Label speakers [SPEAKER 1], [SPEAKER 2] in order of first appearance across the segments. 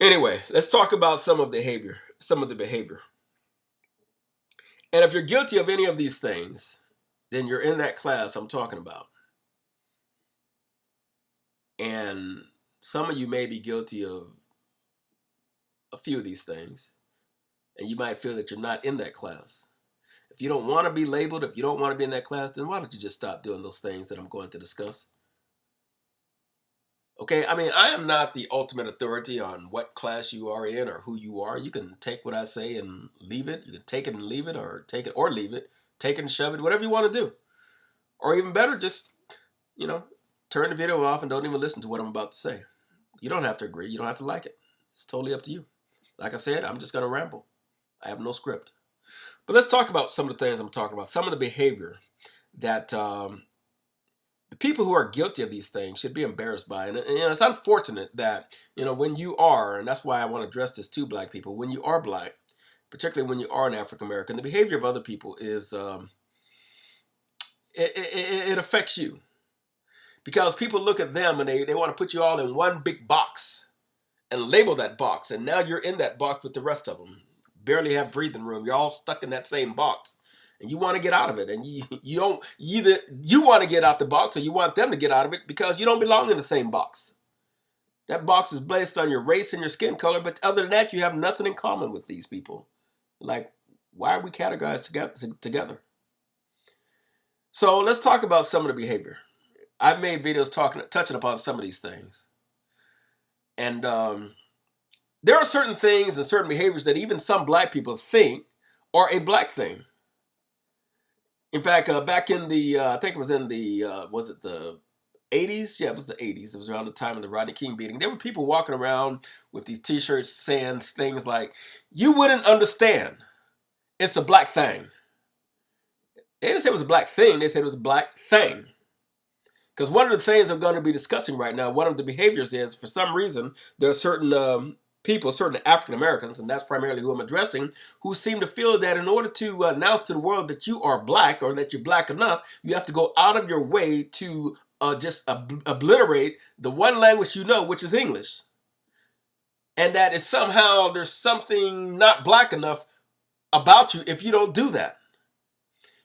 [SPEAKER 1] Anyway, let's talk about some of the behavior. And if you're guilty of any of these things, then you're in that class I'm talking about. And some of you may be guilty of a few of these things, and you might feel that you're not in that class. If you don't want to be labeled, if you don't want to be in that class, then why don't you just stop doing those things that I'm going to discuss? Okay, I mean, I am not the ultimate authority on what class you are in or who you are. You can take what I say and leave it. You can take it and leave it, or take it or leave it, take it and shove it, whatever you want to do. Or even better, just, you know, turn the video off and don't even listen to what I'm about to say. You don't have to agree. You don't have to like it. It's totally up to you. Like I said, I'm just going to ramble. I have no script. But let's talk about some of the things I'm talking about, some of the behavior that the people who are guilty of these things should be embarrassed by. And it's unfortunate that, when you are, and that's why I want to address this to black people, when you are black, particularly when you are an African American, the behavior of other people is, it affects you. Because people look at them and they want to put you all in one big box and label that box. And now you're in that box with the rest of them. Barely have breathing room. You're all stuck in that same box. And you want to get out of it. And you don't, either you want to get out the box or you want them to get out of it because you don't belong in the same box. That box is based on your race and your skin color. But other than that, you have nothing in common with these people. Like, why are we categorized together? So let's talk about some of the behavior. I've made videos touching upon some of these things. And there are certain things and certain behaviors that even some black people think are a black thing. In fact, back in the, I think it was in the, was it the 80s? Yeah, it was the 80s. It was around the time of the Rodney King beating. There were people walking around with these t-shirts saying things like, "You wouldn't understand. It's a black thing." They didn't say it was a black thing. They said it was a black thing. Because one of the things I'm going to be discussing right now, one of the behaviors is, for some reason, there are certain people, certain African Americans, and that's primarily who I'm addressing, who seem to feel that in order to announce to the world that you are black or that you're black enough, you have to go out of your way to just obliterate the one language you know, which is English. And that it's somehow there's something not black enough about you if you don't do that.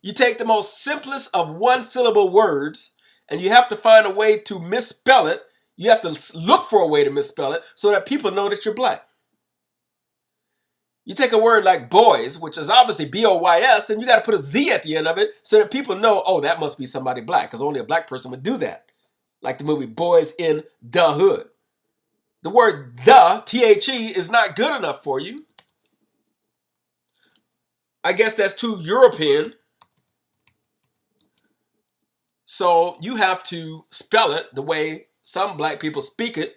[SPEAKER 1] You take the most simplest of one-syllable words and you have to find a way to misspell it. You have to look for a way to misspell it so that people know that you're black. You take a word like boys, which is obviously B-O-Y-S, and you got to put a Z at the end of it so that people know, oh, that must be somebody black, because only a black person would do that. Like the movie Boys in the Hood. The word the, T-H-E, is not good enough for you. I guess that's too European. So you have to spell it the way some black people speak it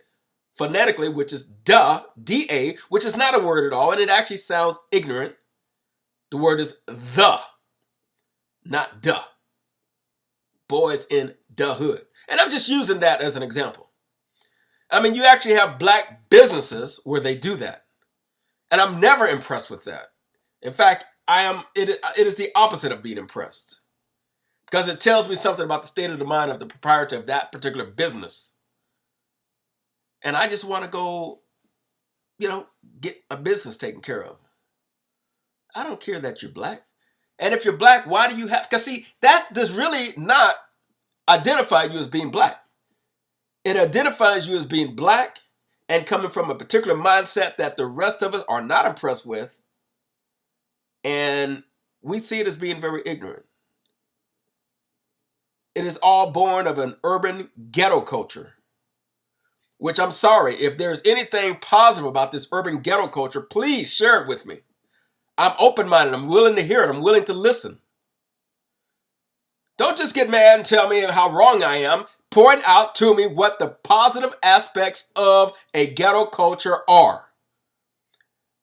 [SPEAKER 1] phonetically, which is duh, D-A, which is not a word at all, and it actually sounds ignorant. The word is the, not duh. Boys in the hood. And I'm just using that as an example. I mean, you actually have black businesses where they do that. And I'm never impressed with that. In fact, it is the opposite of being impressed. Because it tells me something about the state of the mind of the proprietor of that particular business. And I just want to go, get a business taken care of. I don't care that you're black. And if you're black, why do you have, because see, that does really not identify you as being black. It identifies you as being black and coming from a particular mindset that the rest of us are not impressed with. And we see it as being very ignorant. It is all born of an urban ghetto culture. Which, I'm sorry, if there's anything positive about this urban ghetto culture, please share it with me. I'm open-minded. I'm willing to hear it. I'm willing to listen. Don't just get mad and tell me how wrong I am. Point out to me what the positive aspects of a ghetto culture are.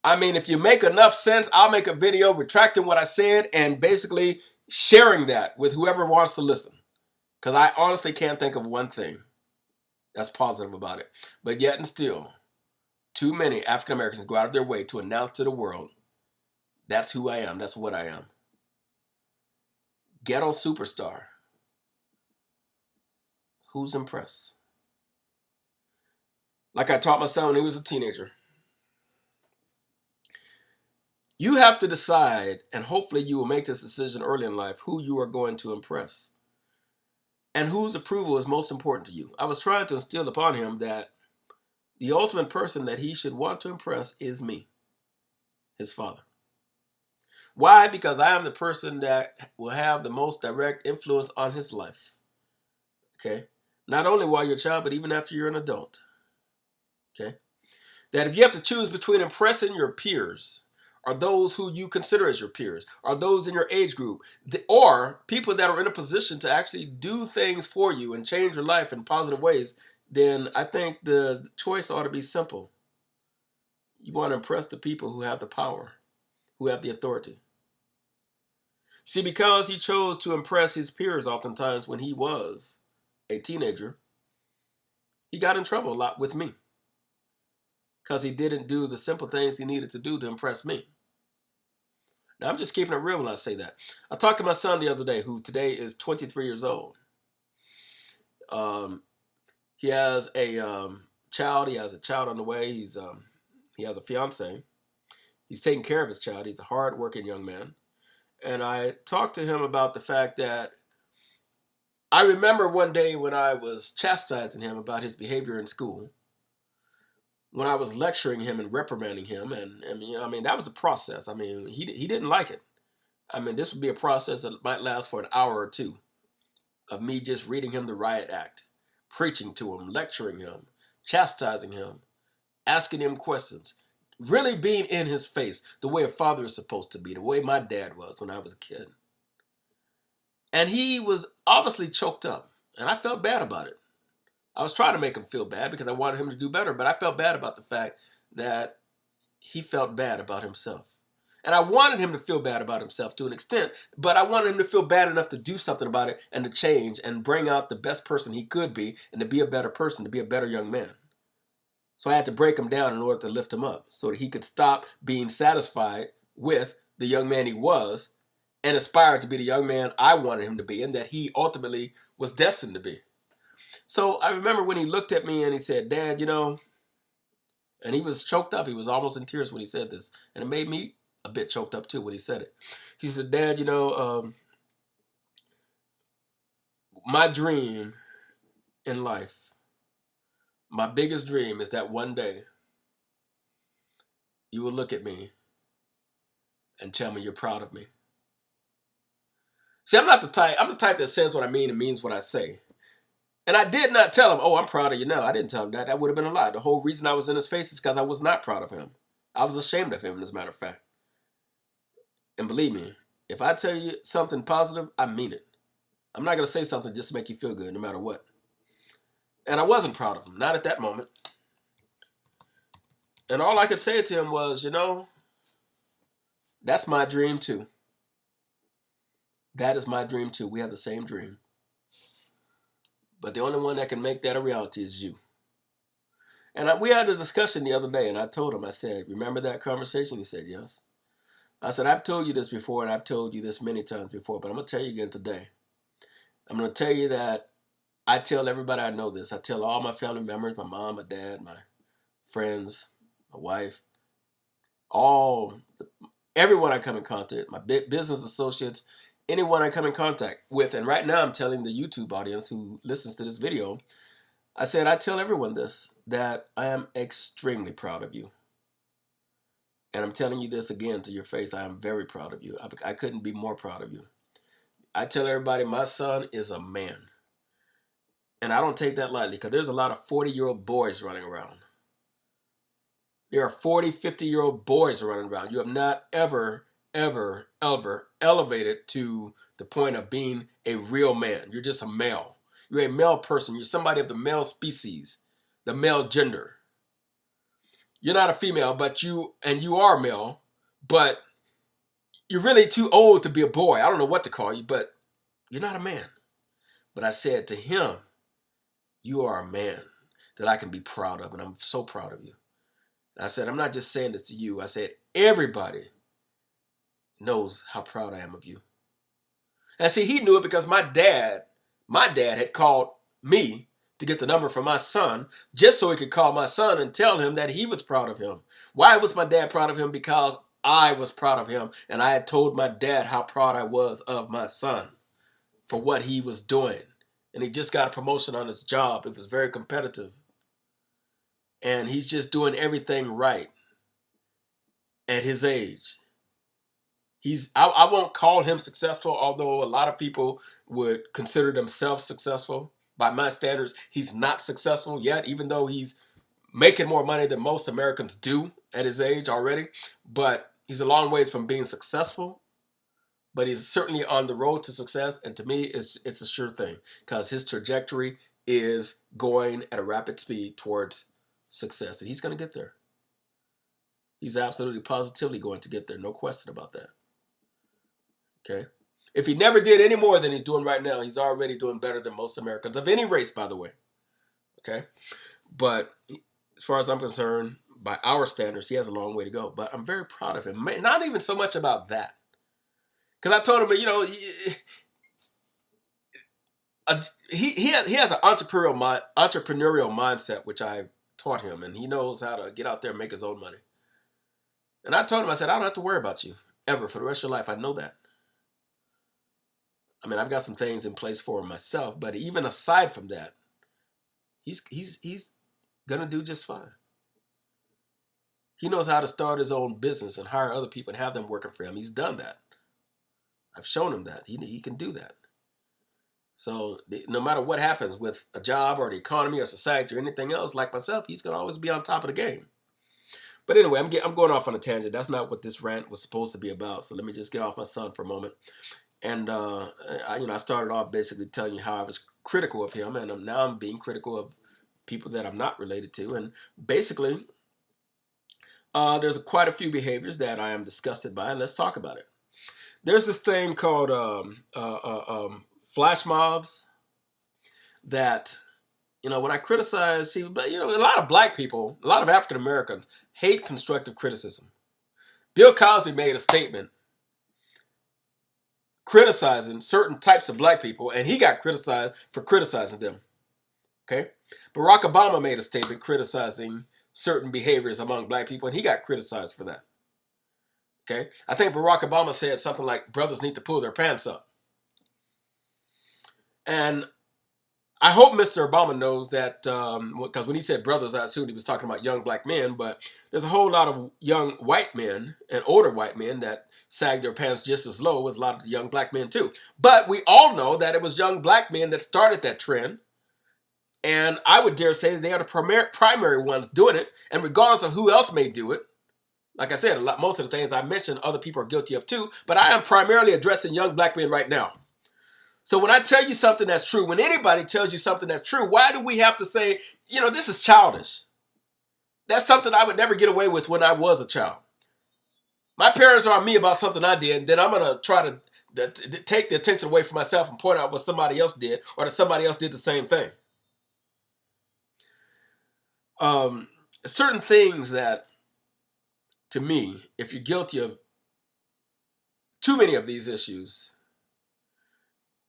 [SPEAKER 1] I mean, if you make enough sense, I'll make a video retracting what I said and basically sharing that with whoever wants to listen. Because I honestly can't think of one thing that's positive about it. But yet and still, too many African Americans go out of their way to announce to the world, that's who I am, that's what I am. Ghetto superstar. Who's impressed? Like I taught my son when he was a teenager. You have to decide, and hopefully you will make this decision early in life, who you are going to impress and whose approval is most important to you. I was trying to instill upon him that the ultimate person that he should want to impress is me, his father. Why? Because I am the person that will have the most direct influence on his life. Okay? Not only while you're a child, but even after you're an adult. Okay? That if you have to choose between impressing your peers, or those who you consider as your peers, or those in your age group, or people that are in a position to actually do things for you and change your life in positive ways, then I think the choice ought to be simple. You want to impress the people who have the power, who have the authority. See, because he chose to impress his peers oftentimes when he was a teenager, he got in trouble a lot with me because he didn't do the simple things he needed to do to impress me. Now, I'm just keeping it real when I say that. I talked to my son the other day, who today is 23 years old. He has a child. He has a child on the way. He has a fiance. He's taking care of his child. He's a hard-working young man. And I talked to him about the fact that I remember one day when I was chastising him about his behavior in school, when I was lecturing him and reprimanding him, and that was a process. I mean, he didn't like it. I mean, this would be a process that might last for an hour or two of me just reading him the riot act, preaching to him, lecturing him, chastising him, asking him questions, really being in his face the way a father is supposed to be, the way my dad was when I was a kid. And he was obviously choked up, and I felt bad about it. I was trying to make him feel bad because I wanted him to do better, but I felt bad about the fact that he felt bad about himself. And I wanted him to feel bad about himself to an extent, but I wanted him to feel bad enough to do something about it and to change and bring out the best person he could be and to be a better person, to be a better young man. So I had to break him down in order to lift him up so that he could stop being satisfied with the young man he was and aspire to be the young man I wanted him to be and that he ultimately was destined to be. So I remember when he looked at me and he said, "Dad, and he was choked up. He was almost in tears when he said this. And it made me a bit choked up too when he said it. He said, "Dad, my dream in life, my biggest dream is that one day you will look at me and tell me you're proud of me." See, I'm the type that says what I mean and means what I say. And I did not tell him, "Oh, I'm proud of you." No, I didn't tell him that. That would have been a lie. The whole reason I was in his face is because I was not proud of him. I was ashamed of him, as a matter of fact. And believe me, if I tell you something positive, I mean it. I'm not going to say something just to make you feel good, no matter what. And I wasn't proud of him, not at that moment. And all I could say to him was, that's my dream too. That is my dream too. We have the same dream. But the only one that can make that a reality is you. And we had a discussion the other day, and I told him, I said, "Remember that conversation?" He said, "Yes." I said, "I've told you this before, and I've told you this many times before, but I'm going to tell you again today. I'm going to tell you that I tell everybody I know this. I tell all my family members, my mom, my dad, my friends, my wife, everyone I come in contact, my business associates, anyone I come in contact with. And right now I'm telling the YouTube audience who listens to this video, I said, I tell everyone this, that I am extremely proud of you. And I'm telling you this again to your face. I am very proud of you. I couldn't be more proud of you. I tell everybody my son is a man. And I don't take that lightly because there's a lot of 40-year-old boys running around. There are 40, 50-year-old boys running around. You have not ever elevated to the point of being a real man. You're just a male. You're a male person. You're somebody of the male species, the male gender. You're not a female, but you are male, but you're really too old to be a boy. I don't know what to call you, but you're not a man. But I said to him, "You are a man that I can be proud of, and I'm so proud of you." I said, "I'm not just saying this to you." I said, "Everybody knows how proud I am of you." And see, he knew it because my dad had called me to get the number for my son just so he could call my son and tell him that he was proud of him. Why was my dad proud of him? Because I was proud of him, and I had told my dad how proud I was of my son for what he was doing. And he just got a promotion on his job. It was very competitive. And he's just doing everything right at his age. I won't call him successful, although a lot of people would consider themselves successful. By my standards, he's not successful yet, even though he's making more money than most Americans do at his age already. But he's a long ways from being successful. But he's certainly on the road to success. And to me, it's a sure thing because his trajectory is going at a rapid speed towards success. And he's going to get there. He's absolutely positively going to get there. No question about that. Okay. If he never did any more than he's doing right now, he's already doing better than most Americans of any race, by the way. Okay. But as far as I'm concerned, by our standards, he has a long way to go. But I'm very proud of him. Not even so much about that. Because I told him, he has an entrepreneurial mindset, which I taught him. And he knows how to get out there and make his own money. And I told him, I said, I don't have to worry about you ever for the rest of your life. I know that. I mean, I've got some things in place for him myself, but even aside from that, he's gonna do just fine. He knows how to start his own business and hire other people and have them working for him. He's done that. I've shown him that. He can do that. So no matter what happens with a job or the economy or society or anything else, like myself, he's gonna always be on top of the game. But anyway, I'm going off on a tangent. That's not what this rant was supposed to be about. So let me just get off my son for a moment. And I started off basically telling you how I was critical of him, and now I'm being critical of people that I'm not related to. And basically, there's quite a few behaviors that I am disgusted by, and let's talk about it. There's this thing called flash mobs that, when I criticize, but a lot of black people, a lot of African Americans hate constructive criticism. Bill Cosby made a statement criticizing certain types of black people, and he got criticized for criticizing them. Okay? Barack Obama made a statement criticizing certain behaviors among black people, and he got criticized for that. Okay? I think Barack Obama said something like, brothers need to pull their pants up. And I hope Mr. Obama knows that, because when he said brothers, I assumed he was talking about young black men, but there's a whole lot of young white men and older white men that sag their pants just as low as a lot of the young black men too. But we all know that it was young black men that started that trend. And I would dare say that they are the primary ones doing it. And regardless of who else may do it, like I said, most of the things I mentioned, other people are guilty of too. But I am primarily addressing young black men right now. So when I tell you something that's true, when anybody tells you something that's true, why do we have to say, this is childish? That's something I would never get away with when I was a child. My parents are on me about something I did, and then I'm going to try to take the attention away from myself and point out what somebody else did, or that somebody else did the same thing. Certain things that, to me, if you're guilty of too many of these issues,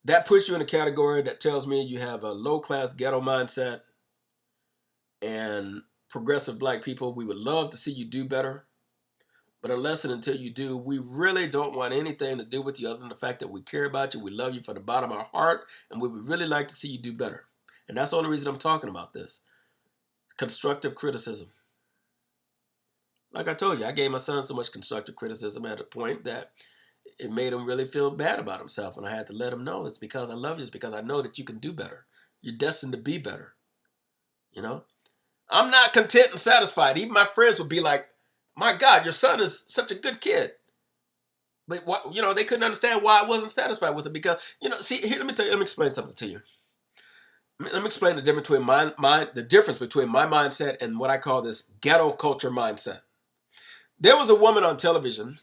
[SPEAKER 1] that puts you in a category that tells me you have a low-class ghetto mindset. And progressive black people, we would love to see you do better. But unless and until you do, we really don't want anything to do with you other than the fact that we care about you. We love you from the bottom of our heart. And we would really like to see you do better. And that's the only reason I'm talking about this. Constructive criticism. Like I told you, I gave my son so much constructive criticism at a point that it made him really feel bad about himself. And I had to let him know it's because I love you. It's because I know that you can do better. You're destined to be better. I'm not content and satisfied. Even my friends would be like, my God, your son is such a good kid. But they couldn't understand why I wasn't satisfied with it because, see, here, let me explain something to you. Let me explain the difference between my mindset and what I call this ghetto culture mindset. There was a woman on television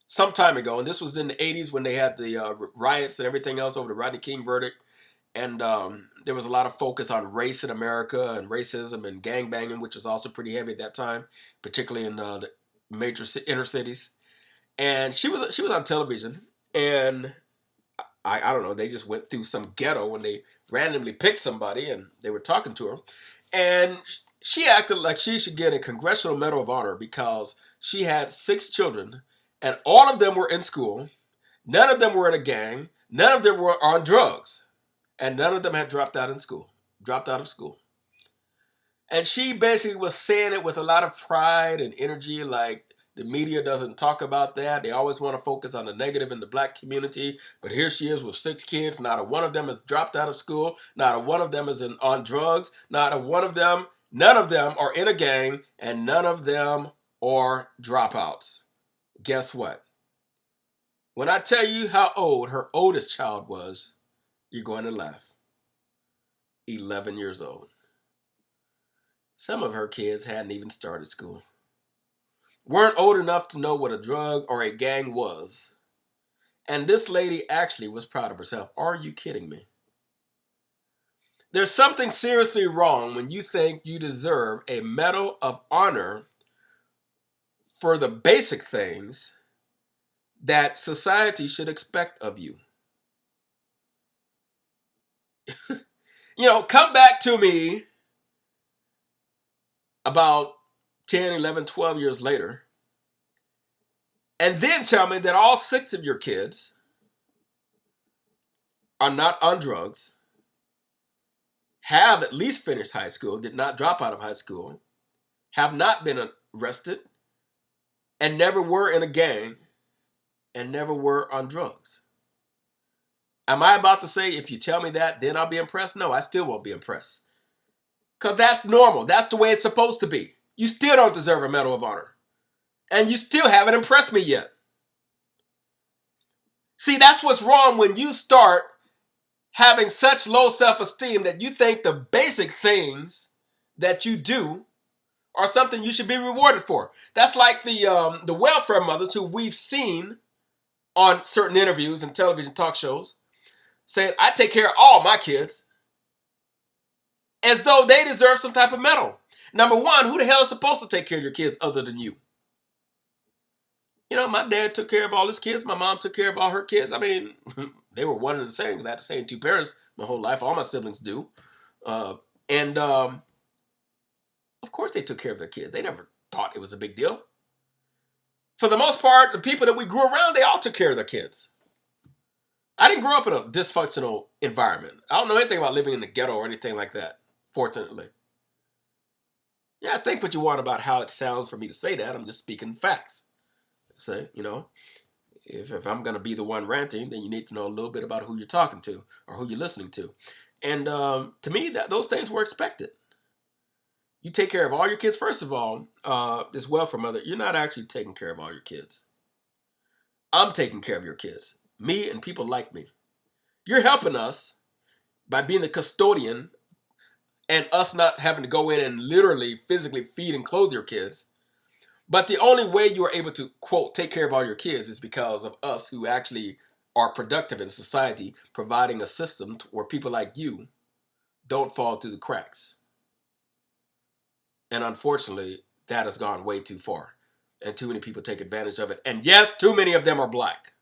[SPEAKER 1] some time ago, and this was in the 80s when they had the riots and everything else over the Rodney King verdict. And there was a lot of focus on race in America and racism and gangbanging, which was also pretty heavy at that time, particularly in the major inner cities. And she was on television, and I don't know, they just went through some ghetto when they randomly picked somebody and they were talking to her. And She acted like she should get a Congressional Medal of Honor because she had 6 children, and all of them were in school. None of them were in a gang. None of them were on drugs, and none of them had dropped out of school. And she basically was saying it with a lot of pride and energy, like the media doesn't talk about that. They always want to focus on the negative in the black community. But here she is with 6 kids. Not a one of them has dropped out of school. Not a one of them is on drugs. Not a one of them, none of them are in a gang, and none of them are dropouts. Guess what? When I tell you how old her oldest child was, you're going to laugh. 11 years old. Some of her kids hadn't even started school. Weren't old enough to know what a drug or a gang was. And this lady actually was proud of herself. Are you kidding me? There's something seriously wrong when you think you deserve a Medal of Honor for the basic things that society should expect of you. Come back to me about 10, 11, 12 years later, and then tell me that all 6 of your kids are not on drugs, have at least finished high school, did not drop out of high school, have not been arrested, and never were in a gang, and never were on drugs. Am I about to say, if you tell me that, then I'll be impressed? No, I still won't be impressed. Because that's normal. That's the way it's supposed to be. You still don't deserve a Medal of Honor. And you still haven't impressed me yet. See, that's what's wrong when you start having such low self-esteem that you think the basic things that you do are something you should be rewarded for. That's like the welfare mothers who we've seen on certain interviews and television talk shows saying, I take care of all my kids, as though they deserve some type of medal. Number one, who the hell is supposed to take care of your kids other than you? My dad took care of all his kids. My mom took care of all her kids. I mean, they were one and the same because I had the same 2 parents my whole life. All my siblings do. And of course they took care of their kids. They never thought it was a big deal. For the most part, the people that we grew around, they all took care of their kids. I didn't grow up in a dysfunctional environment. I don't know anything about living in the ghetto or anything like that, fortunately. Yeah, think what you want about how it sounds for me to say that. I'm just speaking facts. Say, if I'm going to be the one ranting, then you need to know a little bit about who you're talking to or who you're listening to. And to me, those things were expected. You take care of all your kids. First of all, this welfare mother, you're not actually taking care of all your kids. I'm taking care of your kids. Me and people like me. You're helping us by being the custodian and us not having to go in and literally, physically feed and clothe your kids. But the only way you are able to, quote, take care of all your kids is because of us who actually are productive in society, providing a system where people like you don't fall through the cracks. And unfortunately, that has gone way too far. And too many people take advantage of it. And yes, too many of them are black.